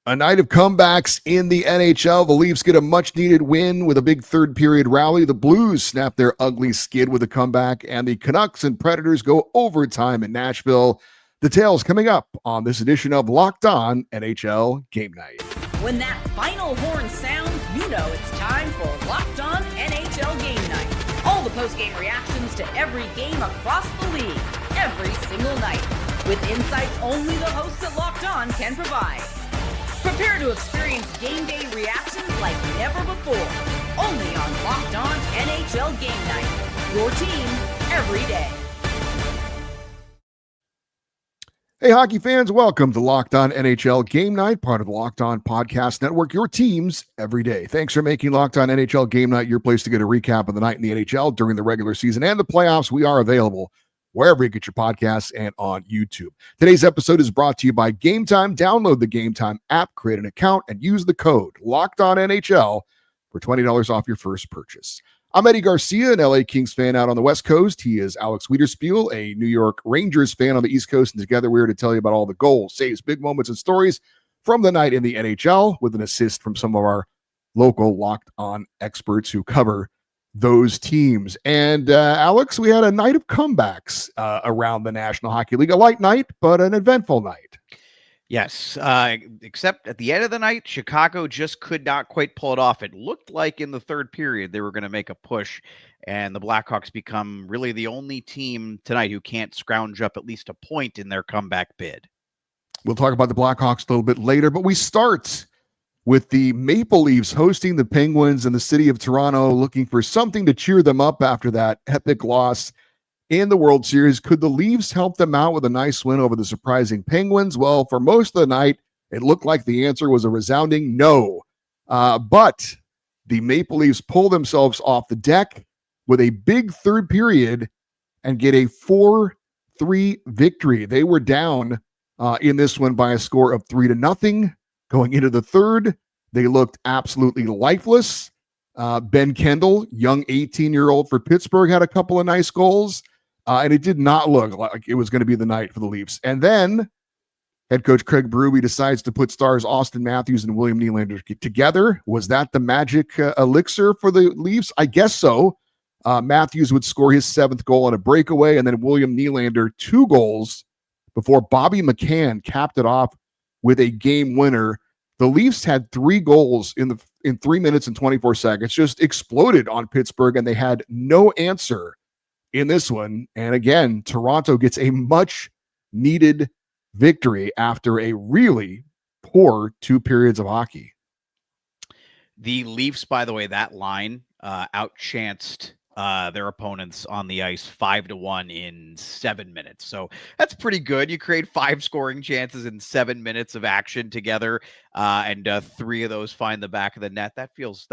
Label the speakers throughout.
Speaker 1: A night of comebacks in the NHL. The Leafs get a much-needed win with a big third-period rally. The Blues snap their ugly skid with a comeback, and the Canucks and Predators go overtime in Nashville. Details coming up on this edition of Locked On NHL Game Night.
Speaker 2: When that final horn sounds, you know it's time for Locked On NHL Game Night. All the post-game reactions to every game across the league, every single night, with insights only the hosts at Locked On can provide. Prepare to experience game day reactions like never before. Only on Locked On NHL Game Night. Your team every day.
Speaker 1: Hey, hockey fans, welcome to Locked On NHL Game Night, part of the Locked On Podcast Network, your teams every day. Thanks for making Locked On NHL Game Night your place to get a recap of the night in the NHL during the regular season and the playoffs. We are available wherever you get your podcasts and on YouTube. Today's episode is brought to you by Gametime. Download the Gametime app, create an account, and use the code LOCKEDONNHL for $20 off your first purchase. I'm Eddie Garcia, an LA Kings fan out on the West Coast. He is Alex Wiederspiel, a New York Rangers fan on the East Coast. And together we're here to tell you about all the goals, saves, big moments, and stories from the night in the NHL with an assist from some of our local Locked On experts who cover those teams. And Alex, we had a night of comebacks around the National Hockey League. A light night, but an eventful night.
Speaker 3: Yes, except at the end of the night, Chicago just could not quite pull it off. It looked like in the third period they were going to make a push, and the Blackhawks become really the only team tonight who can't scrounge up at least a point in their comeback bid.
Speaker 1: We'll talk about the Blackhawks a little bit later, but we start with the Maple Leafs hosting the Penguins in the city of Toronto, looking for something to cheer them up after that epic loss in the World Series. Could the Leafs help them out with a nice win over the surprising Penguins? Well, for most of the night, it looked like the answer was a resounding no. But the Maple Leafs pull themselves off the deck with a big third period and get a 4-3 victory. They were down in this one by a score of 3-0. Going into the third, they looked absolutely lifeless. Ben Kendall, young 18-year-old for Pittsburgh, had a couple of nice goals. And it did not look like it was going to be the night for the Leafs. And then head coach Craig Berube decides to put stars Austin Matthews and William Nylander together. Was that the magic elixir for the Leafs? I guess so. Matthews would score his seventh goal on a breakaway, and then William Nylander 2 goals before Bobby McCann capped it off with a game winner. The Leafs had 3 goals in 3 minutes and 24 seconds, just exploded on Pittsburgh, and they had no answer in this one. And again, Toronto gets a much needed victory after a really poor 2 periods of hockey.
Speaker 3: The Leafs, by the way, that line outchanced their opponents on the ice 5-1 in 7 minutes. So that's pretty good. You create 5 scoring chances in 7 minutes of action together, and 3 of those find the back of the net. That feels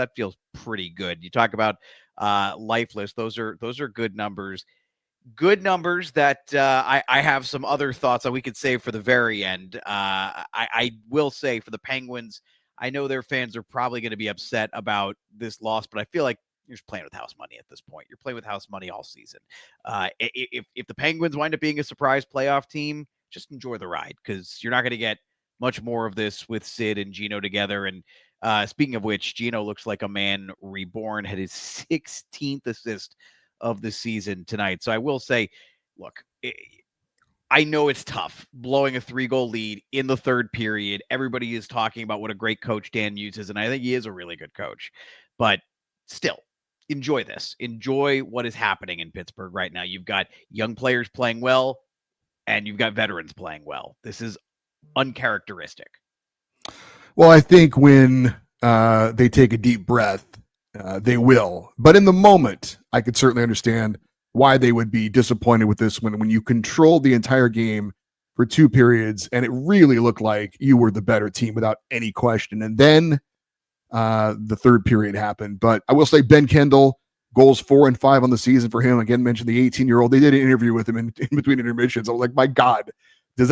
Speaker 3: pretty good. You talk about lifeless. Those are good numbers. Good numbers that I have some other thoughts that we could save for the very end. I will say for the Penguins, I know their fans are probably going to be upset about this loss, but I feel like you're just playing with house money at this point. You're playing with house money all season. If the Penguins wind up being a surprise playoff team, just enjoy the ride, because you're not going to get much more of this with Sid and Gino together. And speaking of which, Gino looks like a man reborn, had his 16th assist of the season tonight. So I will say, look, I know it's tough blowing a 3-goal lead in the third period. Everybody is talking about what a great coach Dan Muse is, and I think he is a really good coach. But still, enjoy this. Enjoy what is happening in Pittsburgh right now. You've got young players playing well, and you've got veterans playing well. This is uncharacteristic.
Speaker 1: Well, I think when they take a deep breath, they will. But in the moment, I could certainly understand why they would be disappointed with this one when you controlled the entire game for 2 periods, and it really looked like you were the better team without any question. And then the third period happened. But I will say Ben Kendall, goals 4 and 5 on the season for him. Again, mentioned the 18-year-old. They did an interview with him in between intermissions. I was like, my God, can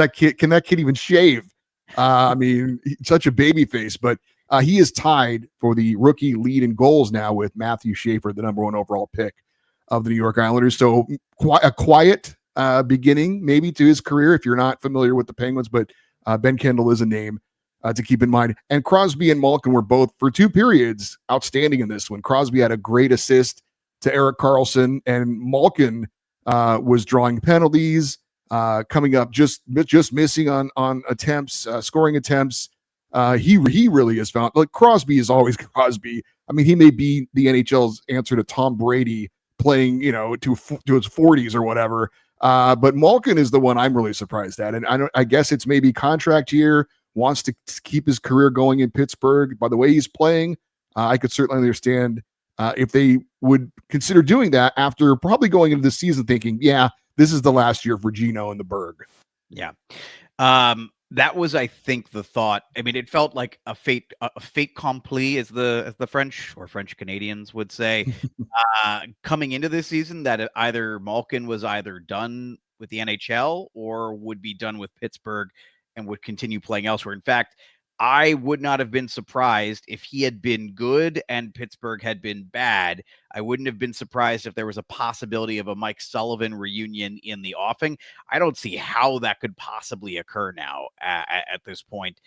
Speaker 1: that kid even shave? I mean, such a baby face, but he is tied for the rookie lead in goals now with Matthew Schaefer, the number 1 overall pick of the New York Islanders. So a quiet beginning maybe to his career if you're not familiar with the Penguins, but Ben Kendall is a name to keep in mind. And Crosby and Malkin were both, for 2 periods, outstanding in this one. Crosby had a great assist to Erik Karlsson, and Malkin was drawing penalties, coming up just missing on attempts, scoring attempts. He really is found. Like, Crosby is always Crosby. I mean, he may be the NHL's answer to Tom Brady playing, to his 40s or whatever. But Malkin is the one I'm really surprised at. And I guess it's maybe contract year, wants to keep his career going in Pittsburgh. By the way he's playing, I could certainly understand if they would consider doing that after probably going into the season thinking, yeah, this is the last year for Gino and the Berg.
Speaker 3: Yeah. That was, I think, the thought. I mean, it felt like a fait accompli, as the French or French Canadians would say, coming into this season, that either Malkin was either done with the NHL or would be done with Pittsburgh and would continue playing elsewhere. In fact, I would not have been surprised if he had been good and Pittsburgh had been bad. I wouldn't have been surprised if there was a possibility of a Mike Sullivan reunion in the offing. I don't see how that could possibly occur now at this point.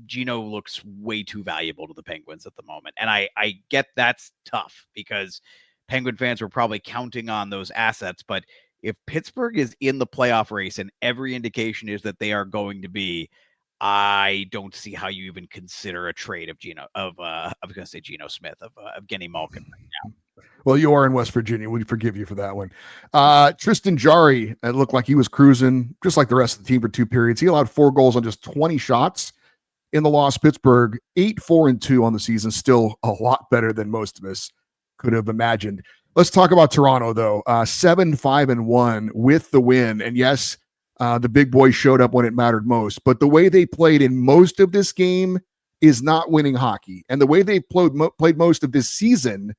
Speaker 3: Gino looks way too valuable to the Penguins at the moment. And I get that's tough because Penguin fans were probably counting on those assets. But if Pittsburgh is in the playoff race and every indication is that they are going to be, I don't see how you even consider a trade of Gino Smith, of Evgeny Malkin right now.
Speaker 1: Well, you are in West Virginia. We forgive you for that one. Tristan Jarry, it looked like he was cruising just like the rest of the team for 2 periods. He allowed 4 goals on just 20 shots in the loss. Pittsburgh 8-4-2 on the season. Still a lot better than most of us could have imagined. Let's talk about Toronto, though. 7-5-1 with the win. And yes, the big boys showed up when it mattered most. But the way they played in most of this game is not winning hockey. And the way they played most of this season,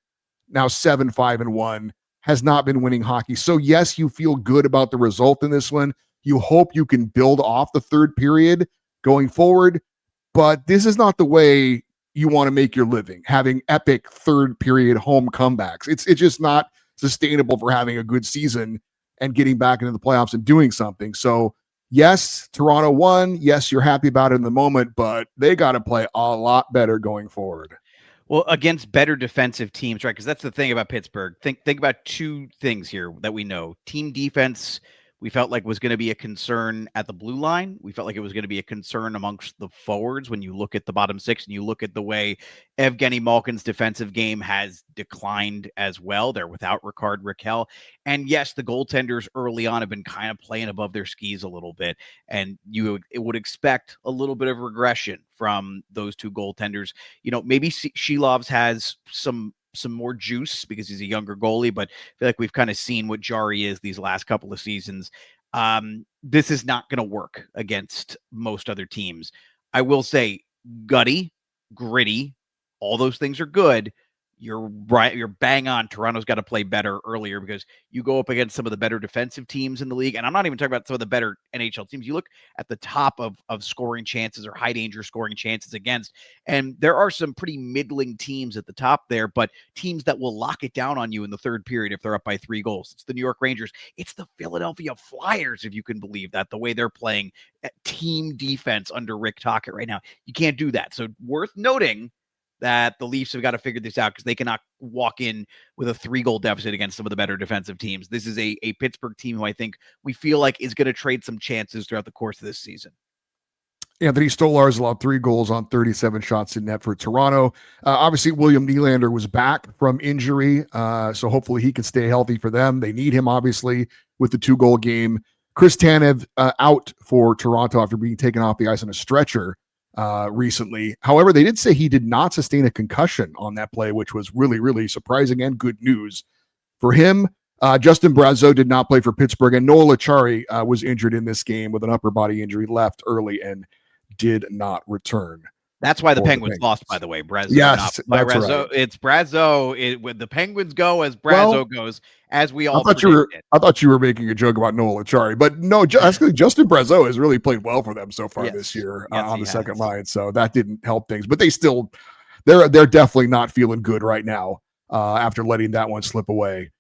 Speaker 1: now 7-5-1, has not been winning hockey. So yes, you feel good about the result in this one. You hope you can build off the third period going forward. But this is not the way you want to make your living, having epic third period home comebacks. It's just not sustainable for having a good season and getting back into the playoffs and doing something. So yes, Toronto won. Yes, you're happy about it in the moment, but they got to play a lot better going forward.
Speaker 3: Well, against better defensive teams, right? Because that's the thing about Pittsburgh. Think about 2 things here that we know. Team defense, we felt like was going to be a concern at the blue line. We felt like it was going to be a concern amongst the forwards when you look at the bottom 6 and you look at the way Evgeny Malkin's defensive game has declined as well. They're without Ricard Raquel. And yes, the goaltenders early on have been kind of playing above their skis a little bit. And it would expect a little bit of regression from those 2 goaltenders. Maybe Shilov's has some more juice because he's a younger goalie, but I feel like we've kind of seen what Jarry is these last couple of seasons. This is not going to work against most other teams. I will say gutty, gritty, all those things are good. You're right. You're bang on. Toronto's got to play better earlier because you go up against some of the better defensive teams in the league. And I'm not even talking about some of the better NHL teams. You look at the top of scoring chances or high danger scoring chances against, and there are some pretty middling teams at the top there, but teams that will lock it down on you in the third period if they're up by 3 goals. It's the New York Rangers. It's the Philadelphia Flyers, if you can believe that, the way they're playing team defense under Rick Tocchet right now. You can't do that. So worth noting that the Leafs have got to figure this out because they cannot walk in with a 3-goal deficit against some of the better defensive teams. This is a Pittsburgh team who I think we feel like is going to trade some chances throughout the course of this season.
Speaker 1: Anthony Stolarz allowed 3 goals on 37 shots in net for Toronto. Obviously, William Nylander was back from injury, so hopefully he can stay healthy for them. They need him, obviously, with the 2-goal game. Chris Tanev out for Toronto after being taken off the ice on a stretcher recently. However, they did say he did not sustain a concussion on that play, which was really, really surprising and good news for him. Justin Brazeau did not play for Pittsburgh, and Noel Acciari was injured in this game with an upper body injury, left early and did not return.
Speaker 3: That's why the Penguins lost, by the way. Brazeau,
Speaker 1: yes, that's
Speaker 3: Brazeau.
Speaker 1: Right.
Speaker 3: It's Brazeau. When the Penguins go as Brazeau goes, as we all
Speaker 1: I thought you were making a joke about Noel Acciari, but no, actually, Justin Brazeau has really played well for them so far this year on the second line, so that didn't help things. But they're definitely not feeling good right now after letting that one slip away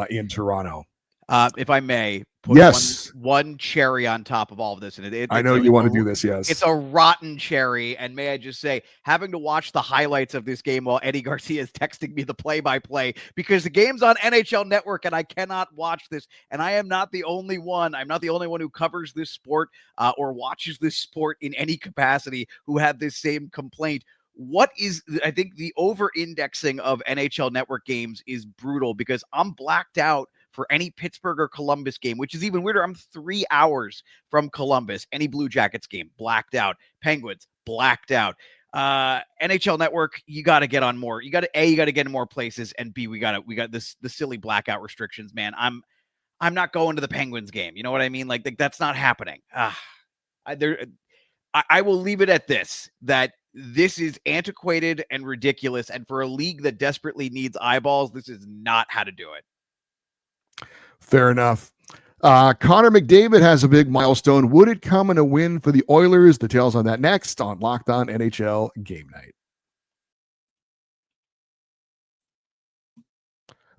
Speaker 1: in Toronto.
Speaker 3: If I may put
Speaker 1: Yes.
Speaker 3: one cherry on top of all of this, and
Speaker 1: I know you want to do this. Yes.
Speaker 3: it's a rotten cherry. And may I just say, having to watch the highlights of this game while Eddie Garcia is texting me the play-by-play because the game's on NHL Network and I cannot watch this. And I am not the only one. I'm not the only one who covers this sport or watches this sport in any capacity who had this same complaint. I think the over-indexing of NHL Network games is brutal because I'm blacked out for any Pittsburgh or Columbus game, which is even weirder. I'm 3 hours from Columbus. Any Blue Jackets game, blacked out. Penguins, blacked out. NHL Network, you got to get on more. You got to get in more places, and B, we got the silly blackout restrictions, man. I'm not going to the Penguins game. You know what I mean? Like that's not happening. I will leave it at this, that this is antiquated and ridiculous, and for a league that desperately needs eyeballs, this is not how to do it.
Speaker 1: Fair enough. Connor McDavid has a big milestone. Would it come in a win for the Oilers? Details on that next on Locked On NHL Game Night.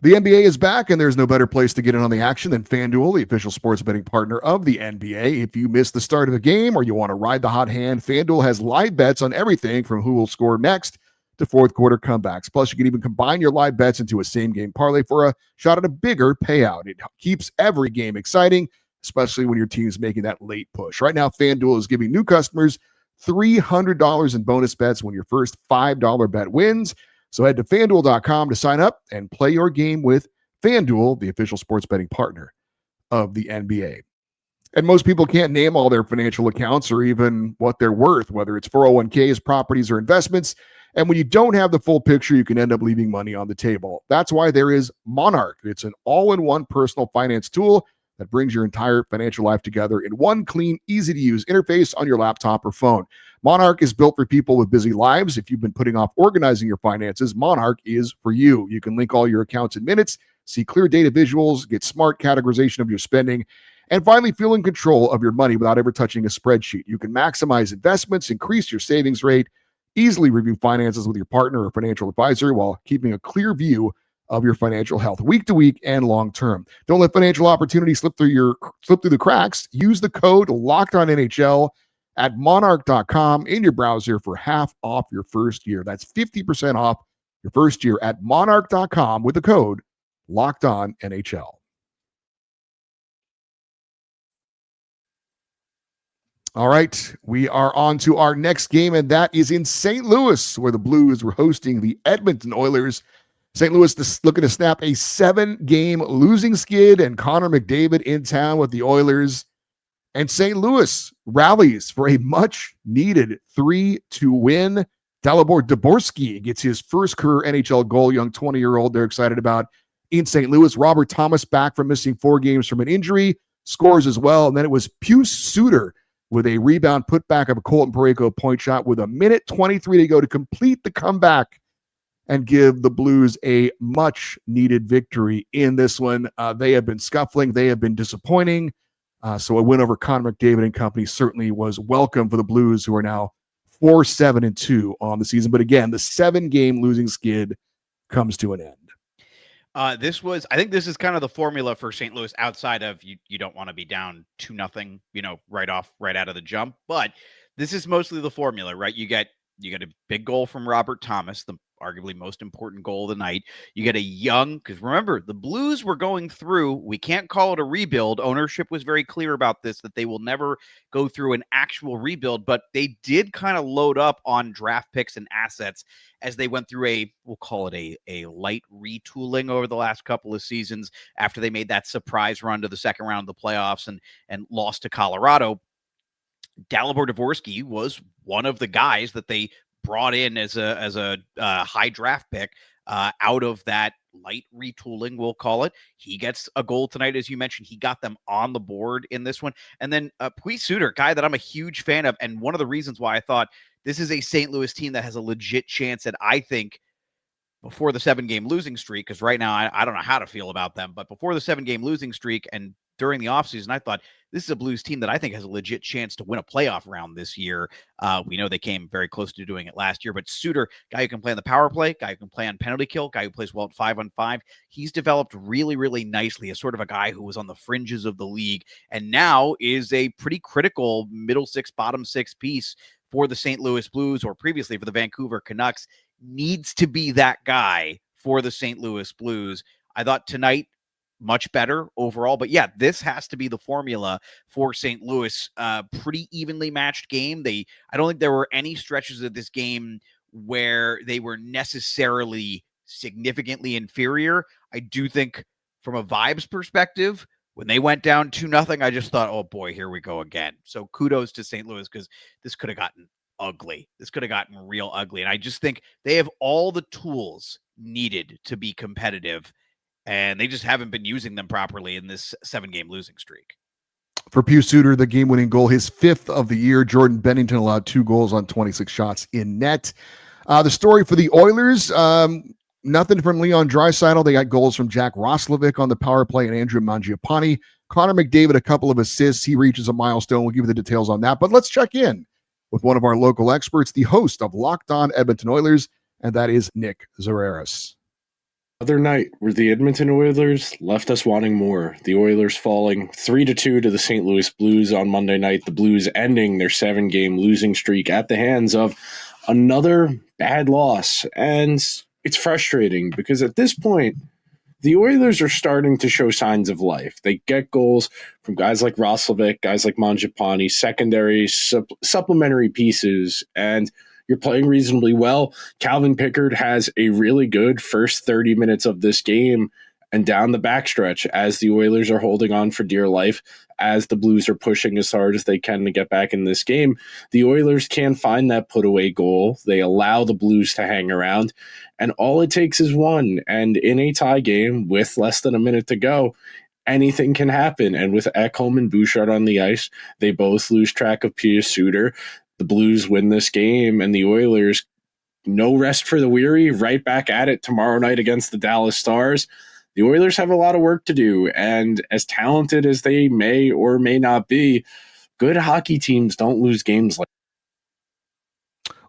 Speaker 1: The NBA is back, and there's no better place to get in on the action than FanDuel, the official sports betting partner of the NBA. If you miss the start of a game or you want to ride the hot hand, FanDuel has live bets on everything from who will score next to fourth quarter comebacks. Plus, you can even combine your live bets into a same-game parlay for a shot at a bigger payout. It keeps every game exciting, especially when your team's making that late push. Right now, FanDuel is giving new customers $300 in bonus bets when your first $5 bet wins. So head to FanDuel.com to sign up and play your game with FanDuel, the official sports betting partner of the NBA. And most people can't name all their financial accounts or even what they're worth, whether it's 401ks, properties, or investments. And when you don't have the full picture, you can end up leaving money on the table. That's why there is Monarch. It's an all-in-one personal finance tool that brings your entire financial life together in one clean, easy-to-use interface on your laptop or phone. Monarch is built for people with busy lives. If you've been putting off organizing your finances, Monarch is for you. You can link all your accounts in minutes, see clear data visuals, get smart categorization of your spending, and finally feel in control of your money without ever touching a spreadsheet. You can maximize investments, increase your savings rate, easily review finances with your partner or financial advisor while keeping a clear view of your financial health week to week and long term. Don't let financial opportunities slip through the cracks. Use the code LOCKEDONNHL at monarch.com in your browser for half off your first year. That's 50% off your first year at monarch.com with the code LOCKEDONNHL. All right, we are on to our next game, and that is in St. Louis, where the Blues were hosting the Edmonton Oilers. St. Louis looking to snap a 7-game losing skid, and Connor McDavid in town with the Oilers. And St. Louis rallies for a much-needed 3-2 win. Dalibor Dvorsky gets his first career NHL goal, young 20-year-old they're excited about in St. Louis. Robert Thomas, back from missing 4 games from an injury, scores as well. And then it was Pius Suter with a rebound putback of a Colton Parayko point shot with 1:23 to go to complete the comeback and give the Blues a much-needed victory in this one. They have been scuffling. They have been disappointing. So a win over Connor McDavid and company certainly was welcome for the Blues, who are now 4-7-2 on the season. But again, the 7-game losing skid comes to an end.
Speaker 3: I think this is kind of the formula for St. Louis outside of you don't want to be down 2-0, right out of the jump. But this is mostly the formula, right? You get a big goal from Robert Thomas, the arguably most important goal of the night. You get because remember, the Blues were going through, we can't call it a rebuild. Ownership was very clear about this, that they will never go through an actual rebuild, but they did kind of load up on draft picks and assets as they went through we'll call it a light retooling over the last couple of seasons after they made that surprise run to the second round of the playoffs and lost to Colorado. Dalibor Dvorsky was one of the guys that they brought in as a high draft pick out of that light retooling, we'll call it. He gets a goal tonight, as you mentioned. He got them on the board in this one. And then Pius Suter, guy that I'm a huge fan of, and one of the reasons why I thought this is a St. Louis team that has a legit chance at, I think, before the 7-game losing streak, because right now I don't know how to feel about them, but before the 7-game losing streak and during the offseason, I thought this is a Blues team that I think has a legit chance to win a playoff round this year. We know they came very close to doing it last year, but Suter, guy who can play on the power play, guy who can play on penalty kill, guy who plays well at 5-on-5, he's developed really, really nicely as sort of a guy who was on the fringes of the league and now is a pretty critical middle six, bottom six piece for the St. Louis Blues, or previously for the Vancouver Canucks. Needs to be that guy for the St. Louis Blues. I thought tonight, much better overall. But yeah, this has to be the formula for St. Louis. Pretty evenly matched game. I don't think there were any stretches of this game where they were necessarily significantly inferior. I do think from a vibes perspective, when they went down 2-0, I just thought, oh boy, here we go again. So kudos to St. Louis, because this could have gotten ugly. This could have gotten real ugly. And I just think they have all the tools needed to be competitive, and they just haven't been using them properly in this 7-game losing streak.
Speaker 1: For Pius Suter, the game-winning goal, his 5th of the year. Jordan Bennington allowed 2 goals on 26 shots in net. The story for the Oilers, nothing from Leon Draisaitl. They got goals from Jack Roslovic on the power play and Andrew Mangiapane. Connor McDavid, a couple of assists. He reaches a milestone. We'll give you the details on that. But let's check in with one of our local experts, the host of Locked On Edmonton Oilers, and that is Nick Zareris.
Speaker 4: Other night where the Edmonton Oilers left us wanting more. The Oilers falling 3-2 to the St. Louis Blues on Monday night. The Blues ending their 7-game losing streak at the hands of another bad loss. And it's frustrating because at this point, the Oilers are starting to show signs of life. They get goals from guys like Roslovic, guys like Mangiapane, secondary, supplementary pieces, and you're playing reasonably well. Calvin Pickard has a really good first 30 minutes of this game, and down the backstretch as the Oilers are holding on for dear life, as the Blues are pushing as hard as they can to get back in this game, the Oilers can't find that put-away goal. They allow the Blues to hang around, and all it takes is one. And in a tie game with less than a minute to go, anything can happen. And with Ekholm and Bouchard on the ice, they both lose track of Pius Suter. The Blues win this game, and the Oilers, no rest for the weary, right back at it tomorrow night against the Dallas Stars. The Oilers have a lot of work to do, and as talented as they may or may not be, good hockey teams don't lose games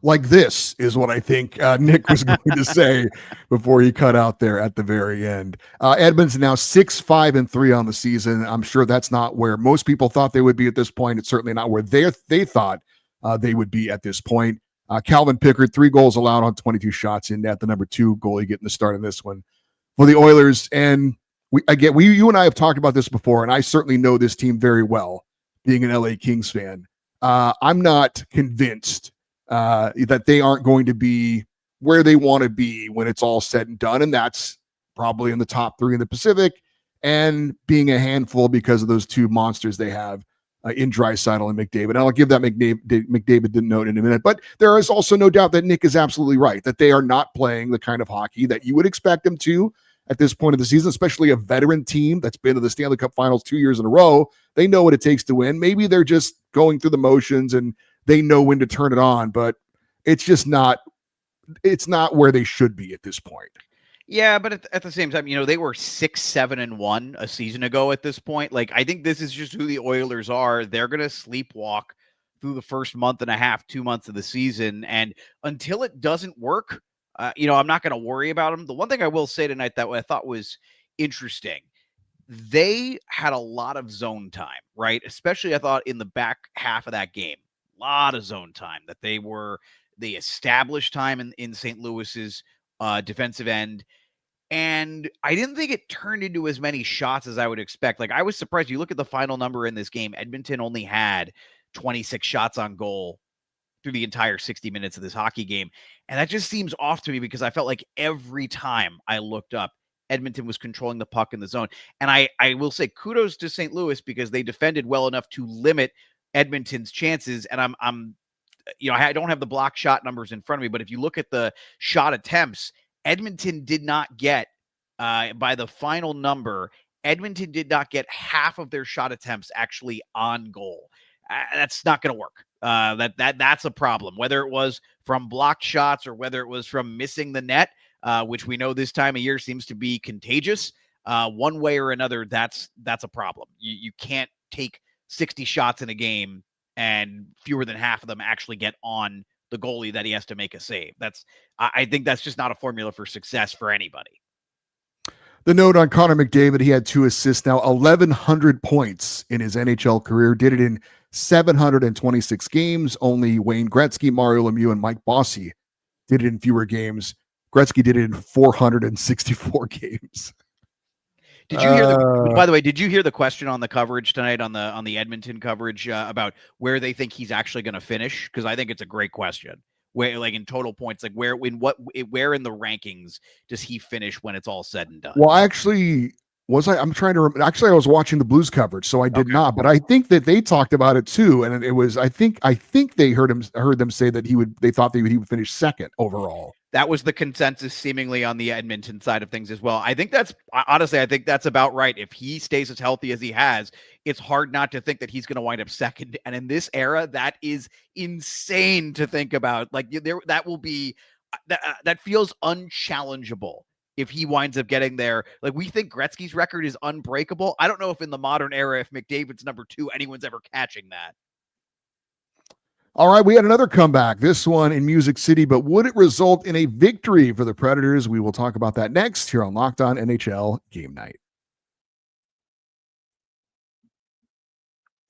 Speaker 1: like this is what I think Nick was going to say before he cut out there at the very end. Edmonton now 6-5-3 on the season. I'm sure that's not where most people thought they would be at this point. It's certainly not where they thought they would be at this point. Calvin Pickard, 3 goals allowed on 22 shots in net, the number 2 goalie getting the start in this one for the Oilers. And you and I have talked about this before, and I certainly know this team very well, being an LA Kings fan. I'm not convinced that they aren't going to be where they want to be when it's all said and done, and that's probably in the top 3 in the Pacific, and being a handful because of those 2 monsters they have in Draisaitl and McDavid. And I'll give that McDavid note in a minute. But there is also no doubt that Nick is absolutely right, that they are not playing the kind of hockey that you would expect them to at this point of the season, especially a veteran team that's been to the Stanley Cup Finals 2 years in a row. They know what it takes to win. Maybe they're just going through the motions and they know when to turn it on, but it's just not where they should be at this point.
Speaker 3: Yeah, but at the same time, they were 6-7-1 a season ago at this point. Like, I think this is just who the Oilers are. They're going to sleepwalk through the first month and a half, 2 months of the season. And until it doesn't work, I'm not going to worry about them. The one thing I will say tonight that I thought was interesting, they had a lot of zone time, right? Especially, I thought, in the back half of that game. A lot of zone time that they established time in St. Louis's defensive end. And I didn't think it turned into as many shots as I would expect. Like, I was surprised. You look at the final number in this game, Edmonton only had 26 shots on goal through the entire 60 minutes of this hockey game. And that just seems off to me because I felt like every time I looked up, Edmonton was controlling the puck in the zone. And I will say kudos to St. Louis because they defended well enough to limit Edmonton's chances. And I don't have the block shot numbers in front of me, but if you look at the shot attempts, Edmonton did not get, by the final number, Edmonton did not get half of their shot attempts actually on goal. That's not going to work. That's a problem, whether it was from blocked shots or whether it was from missing the net, which we know this time of year seems to be contagious. one way or another, that's a problem. You can't take 60 shots in a game and fewer than half of them actually get on the goalie that he has to make a save. I think that's just not a formula for success for anybody.
Speaker 1: The note on Connor McDavid, he had 2 assists now, 1,100 points in his NHL career, did it in 726 games. Only Wayne Gretzky, Mario Lemieux, and Mike Bossy did it in fewer games. Gretzky did it in 464 games.
Speaker 3: Did you hear by the way, did you hear the question on the coverage tonight on the Edmonton coverage about where they think he's actually going to finish? Because I think it's a great question. Where, like, in total points, like where in the rankings does he finish when it's all said and done?
Speaker 1: Well, actually, I'm trying to remember. Actually, I was watching the Blues coverage, so I did not. But I think that they talked about it too, and it was. I think they heard them say that they thought he would finish second overall.
Speaker 3: That was the consensus seemingly on the Edmonton side of things as well. I think that's about right. If he stays as healthy as he has, it's hard not to think that he's going to wind up second. And in this era, that is insane to think about. Like, that will be that feels unchallengeable if he winds up getting there. Like, we think Gretzky's record is unbreakable. I don't know if in the modern era, if McDavid's number 2, anyone's ever catching that.
Speaker 1: All right, we had another comeback, this one in Music City, but would it result in a victory for the Predators? We will talk about that next here on Locked On NHL Game Night.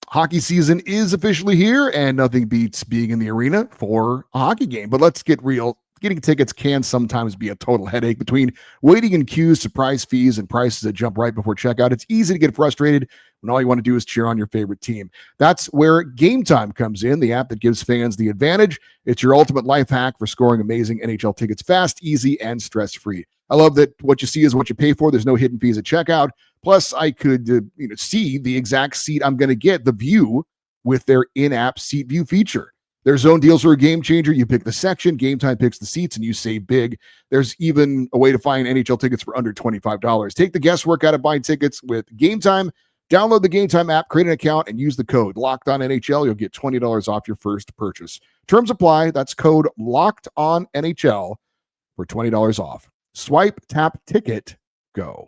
Speaker 1: Hockey season is officially here, and nothing beats being in the arena for a hockey game. But let's get real. Getting tickets can sometimes be a total headache between waiting in queues, surprise fees, and prices that jump right before checkout. It's easy to get frustrated when all you want to do is cheer on your favorite team. That's where Gametime comes in, the app that gives fans the advantage. It's your ultimate life hack for scoring amazing NHL tickets fast, easy, and stress-free. I love that what you see is what you pay for. There's no hidden fees at checkout. Plus, I could see the exact seat I'm going to get, the view, with their in-app seat view feature. Their zone deals are a game changer. You pick the section, Gametime picks the seats, and you save big. There's even a way to find NHL tickets for under $25. Take the guesswork out of buying tickets with Gametime. Download the Gametime app, create an account, and use the code LOCKEDONNHL. You'll get $20 off your first purchase. Terms apply. That's code LOCKEDONNHL for $20 off. Swipe, tap, ticket, go.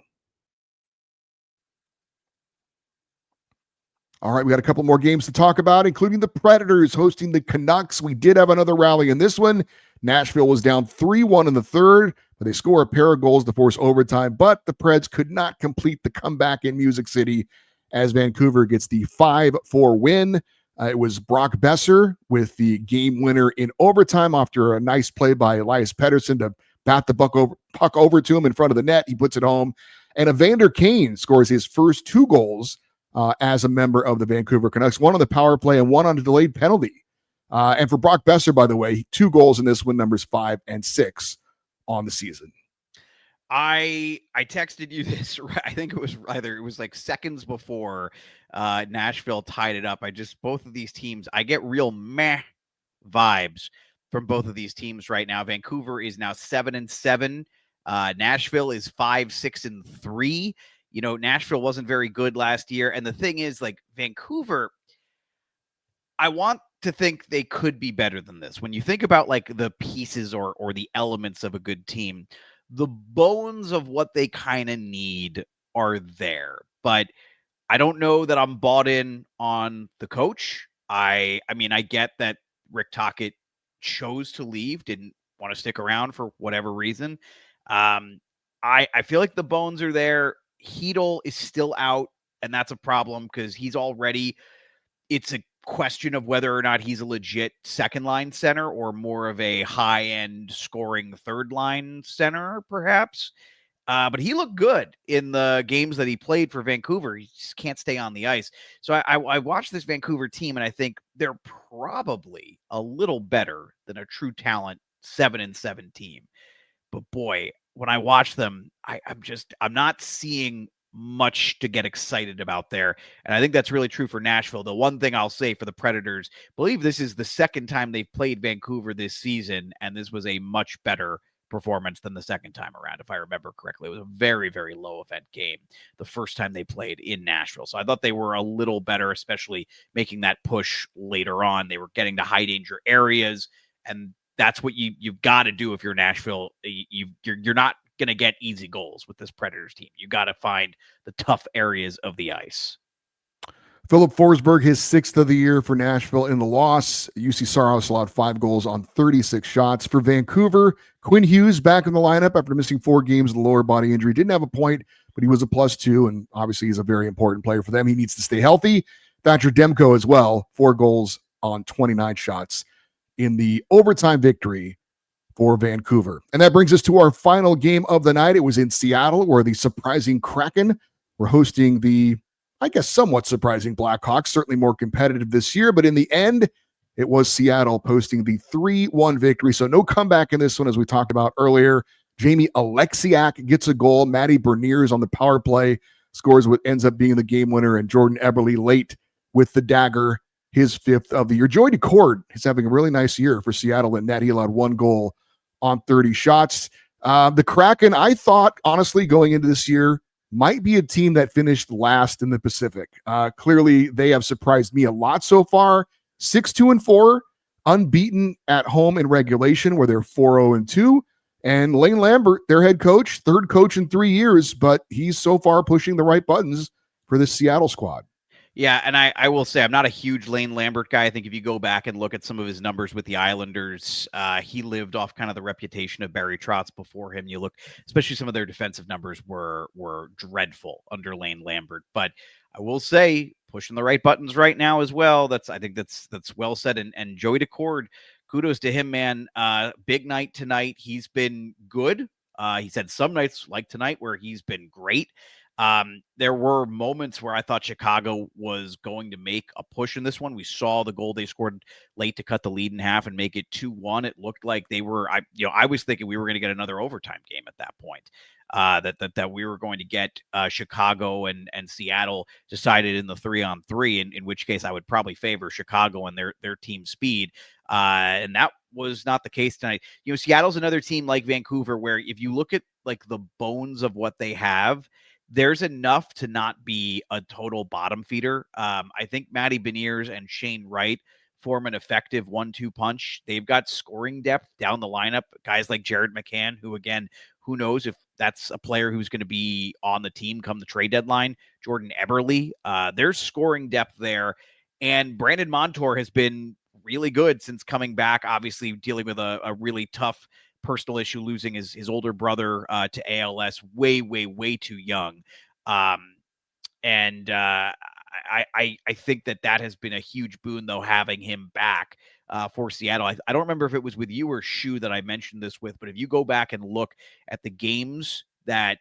Speaker 1: All right, we got a couple more games to talk about, including the Predators hosting the Canucks. We did have another rally in this one. Nashville was down 3-1 in the third, but they score a pair of goals to force overtime. But the Preds could not complete the comeback in Music City as Vancouver gets the 5-4 win. It was Brock Besser with the game winner in overtime after a nice play by Elias Pettersson to bat the puck over to him in front of the net. He puts it home. And Evander Kane scores his first 2 goals as a member of the Vancouver Canucks, one on the power play and one on a delayed penalty. And for Brock Besser, by the way, 2 goals in this one, numbers 5 and 6 on the season.
Speaker 3: I texted you this. I think it was like seconds before Nashville tied it up. Both of these teams, I get real meh vibes from both of these teams right now. Vancouver is now 7-7. Nashville is 5-6-3. Nashville wasn't very good last year. And the thing is, like, Vancouver, I want to think they could be better than this. When you think about, like, the pieces or the elements of a good team, the bones of what they kind of need are there. But I don't know that I'm bought in on the coach. I mean, I get that Rick Tocchet chose to leave, didn't want to stick around for whatever reason. I feel like the bones are there. Hedl is still out, and that's a problem because it's a question of whether or not he's a legit second line center or more of a high end scoring third line center, perhaps. But he looked good in the games that he played for Vancouver. He just can't stay on the ice. So I watched this Vancouver team, and I think they're probably a little better than a true talent 7-7 team. But boy, when I watch them, I'm not seeing much to get excited about there. And I think that's really true for Nashville. The one thing I'll say for the Predators, I believe this is the second time they've played Vancouver this season, and this was a much better performance than the second time around, if I remember correctly. It was a very, very low event game the first time they played in Nashville. So I thought they were a little better, especially making that push later on. They were getting to high danger areas, and that's what you've got to do if you're Nashville. You're not going to get easy goals with this Predators team. You got to find the tough areas of the ice.
Speaker 1: Philip Forsberg, his 6th of the year for Nashville in the loss. UC Saros allowed 5 goals on 36 shots. For Vancouver, Quinn Hughes back in the lineup after missing 4 games with a lower body injury. Didn't have a point, but he was a +2, and obviously he's a very important player for them. He needs to stay healthy. Thatcher Demko as well, 4 goals on 29 shots in the overtime victory for Vancouver. And that brings us to our final game of the night. It was in Seattle, where the surprising Kraken were hosting the, I guess, somewhat surprising Blackhawks, certainly more competitive this year. But in the end, it was Seattle posting the 3-1 victory. So no comeback in this one, as we talked about earlier. Jamie Alexiak gets a goal. Matty Beniers on the power play scores what ends up being the game winner. And Jordan Eberle late with the dagger, his 5th of the year. Joey Decord is having a really nice year for Seattle in net. He allowed 1 goal on 30 shots. The Kraken, I thought, honestly, going into this year, might be a team that finished last in the Pacific. Clearly, they have surprised me a lot so far. 6-2-4, unbeaten at home in regulation, where they're 4-0-2. And Lane Lambert, their head coach, 3rd coach in 3 years, but he's so far pushing the right buttons for this Seattle squad.
Speaker 3: Yeah, and I will say I'm not a huge Lane Lambert guy. I think if you go back and look at some of his numbers with the Islanders, he lived off kind of the reputation of Barry Trotz before him. You look, especially some of their defensive numbers were dreadful under Lane Lambert. But I will say, pushing the right buttons right now as well. I think that's well said. And Joey Decord, kudos to him, man. Big night tonight. He's been good. He's had some nights like tonight where he's been great. There were moments where I thought Chicago was going to make a push in this one. We saw the goal they scored late to cut the lead in half and make it 2-1. It looked like they were, I was thinking we were going to get another overtime game at that point. That we were going to get Chicago and Seattle decided in the 3-on-3, in which case I would probably favor Chicago and their team speed. And that was not the case tonight. Seattle's another team like Vancouver, where if you look at like the bones of what they have, there's enough to not be a total bottom feeder. I think Matty Beniers and Shane Wright form an effective 1-2 punch. They've got scoring depth down the lineup. Guys like Jared McCann, who, again, who knows if that's a player who's going to be on the team come the trade deadline. Jordan Eberle, there's scoring depth there. And Brandon Montour has been really good since coming back, obviously dealing with a really tough personal issue, losing his older brother to ALS way too young. I think that has been a huge boon, though, having him back for Seattle. I don't remember if it was with you or Shu that I mentioned this with, but if you go back and look at the games that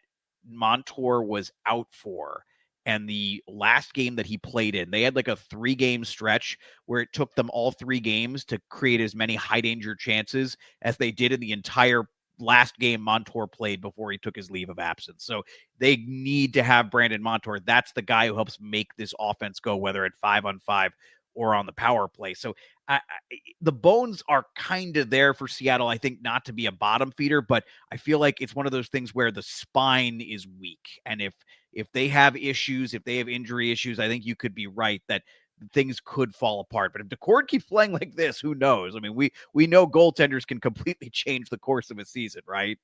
Speaker 3: Montour was out for and the last game that he played in, they had like a 3-game stretch where it took them all 3 games to create as many high danger chances as they did in the entire last game Montour played before he took his leave of absence. So they need to have Brandon Montour. That's the guy who helps make this offense go, whether at 5-on-5 or on the power play. So the bones are kind of there for Seattle, I think, not to be a bottom feeder, but I feel like it's one of those things where the spine is weak. And if they have issues, if they have injury issues, I think you could be right that things could fall apart. But if Decord keeps playing like this, who knows? I mean, we know goaltenders can completely change the course of a season, right?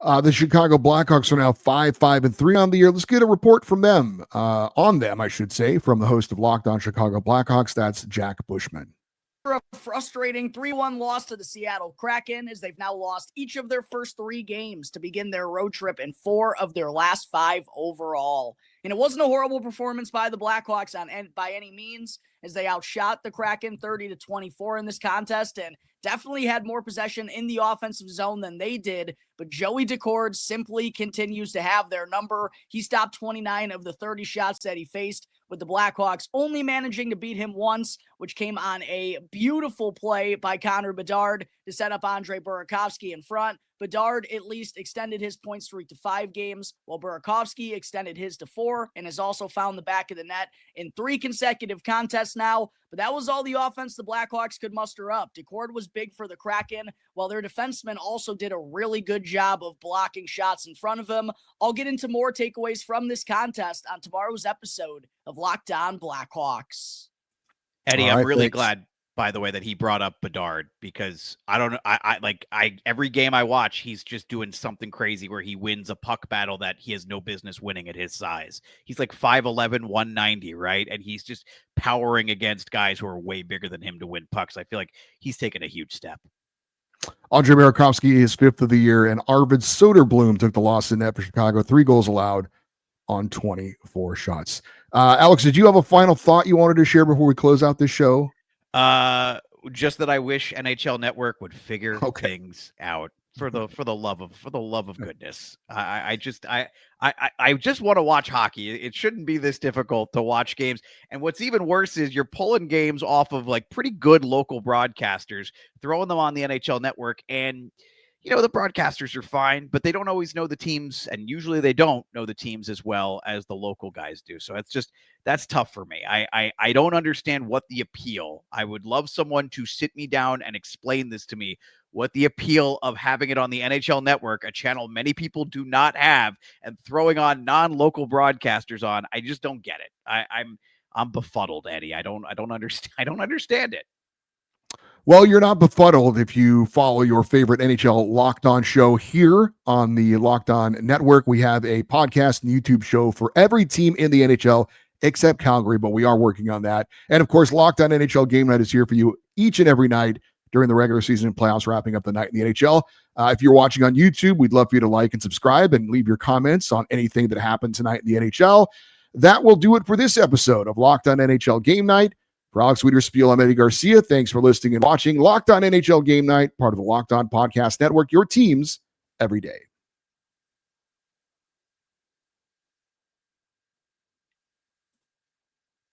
Speaker 1: The Chicago Blackhawks are now 5-5-3 on the year. Let's get a report from them, on them, I should say, from the host of Locked On Chicago Blackhawks. That's Jack Bushman.
Speaker 5: A frustrating 3-1 loss to the Seattle Kraken, as they've now lost each of their first 3 games to begin their road trip and 4 of their last 5 overall. And it wasn't a horrible performance by the Blackhawks by any means, as they outshot the Kraken 30-24 in this contest and definitely had more possession in the offensive zone than they did. But Joey Decord simply continues to have their number. He stopped 29 of the 30 shots that he faced, with the Blackhawks only managing to beat him once, which came on a beautiful play by Connor Bedard to set up Andre Burakovsky in front. Bedard at least extended his point streak to 5 games, while Burakovsky extended his to 4 and has also found the back of the net in 3 consecutive contests now. But that was all the offense the Blackhawks could muster up. Decord was big for the Kraken, while their defensemen also did a really good job of blocking shots in front of him. I'll get into more takeaways from this contest on tomorrow's episode of Locked On Blackhawks.
Speaker 3: Eddie,
Speaker 1: All right,
Speaker 3: I'm really
Speaker 1: thanks.
Speaker 3: glad. by the way, that he brought up Bedard, because I don't know. I every game I watch, he's just doing something crazy where he wins a puck battle that he has no business winning at his size. He's like 5'11", 190, right? And he's just powering against guys who are way bigger than him to win pucks. I feel like he's taken a huge step.
Speaker 1: Andre Burakovsky is 5th of the year, and Arvid Soderblom took the loss in net for Chicago. 3 goals allowed on 24 shots. Alex, did you have a final thought you wanted to share before we close out this show?
Speaker 3: Just that I wish NHL Network would figure things out for the love of goodness. I just want to watch hockey. It shouldn't be this difficult to watch games. And what's even worse is you're pulling games off of like pretty good local broadcasters, throwing them on the NHL Network, and the broadcasters are fine, but they don't always know the teams, and usually they don't know the teams as well as the local guys do. So that's tough for me. I don't understand what the appeal. I would love someone to sit me down and explain this to me, what the appeal of having it on the NHL Network, a channel many people do not have, and throwing on non-local broadcasters on. I just don't get it. I'm befuddled, Eddie. I don't understand it.
Speaker 1: Well, you're not befuddled if you follow your favorite NHL Locked On show here on the Locked On Network. We have a podcast and YouTube show for every team in the NHL except Calgary, but we are working on that. And of course, Locked On NHL Game Night is here for you each and every night during the regular season and playoffs, wrapping up the night in the NHL. If you're watching on YouTube, we'd love for you to like and subscribe and leave your comments on anything that happened tonight in the NHL. That will do it for this episode of Locked On NHL Game Night. For Alex Wiederspiel, I'm Eddie Garcia. Thanks for listening and watching Locked On NHL Game Night, part of the Locked On Podcast Network, your teams every day.